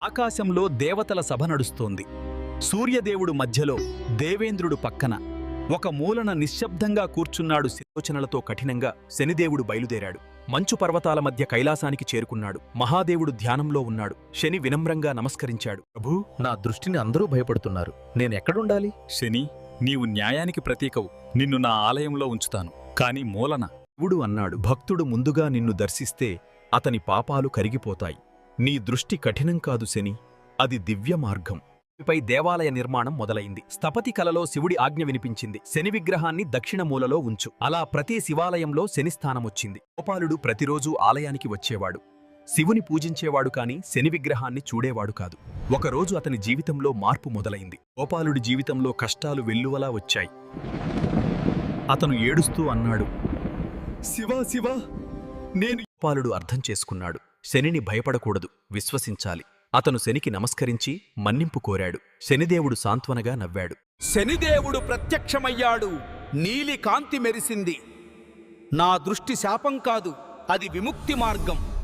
ఆకాశంలో దేవతల సభ నడుస్తోంది. సూర్యదేవుడు మధ్యలో, దేవేంద్రుడు పక్కన. ఒక మూలన నిశ్శబ్దంగా కూర్చున్నాడు. యోచనలతో కఠినంగా శనిదేవుడు బయలుదేరాడు. మంచు పర్వతాల మధ్య కైలాసానికి చేరుకున్నాడు. మహాదేవుడు ధ్యానంలో ఉన్నాడు. శని వినమ్రంగా నమస్కరించాడు. ప్రభూ, నా దృష్టిని అందరూ భయపడుతున్నారు. నేనెక్కడుండాలి? శని, నీవు న్యాయానికి ప్రతీకవు. నిన్ను నా ఆలయంలో ఉంచుతాను. కాని మూలన శివుడు అన్నాడు, భక్తుడు ముందుగా నిన్ను దర్శిస్తే అతని పాపాలు కరిగిపోతాయి. నీ దృష్టి కఠినం కాదు శని, అది దివ్య మార్గం. పై దేవాలయ నిర్మాణం మొదలైంది. స్థపతి కలలో శివుడి ఆజ్ఞ వినిపించింది. శని విగ్రహాన్ని దక్షిణ మూలలో ఉంచు. అలా ప్రతి శివాలయంలో శని స్థానమొచ్చింది. గోపాలుడు ప్రతిరోజూ ఆలయానికి వచ్చేవాడు. శివుని పూజించేవాడు కాని శని విగ్రహాన్ని చూడేవాడు కాదు. ఒకరోజు అతని జీవితంలో మార్పు మొదలైంది. గోపాలుడి జీవితంలో కష్టాలు వెల్లువలా వచ్చాయి. అతను ఏడుస్తూ అన్నాడు, శివా శివా, నేను. గోపాలుడు అర్థం చేసుకున్నాడు. శనిని భయపడకూడదు, విశ్వసించాలి. అతను శనికి నమస్కరించి మన్నింపు కోరాడు. శనిదేవుడు సాంత్వనగా నవ్వాడు. శనిదేవుడు ప్రత్యక్షమయ్యాడు. నీలి కాంతి మెరిసింది. నా దృష్టి శాపం కాదు, అది విముక్తి మార్గం.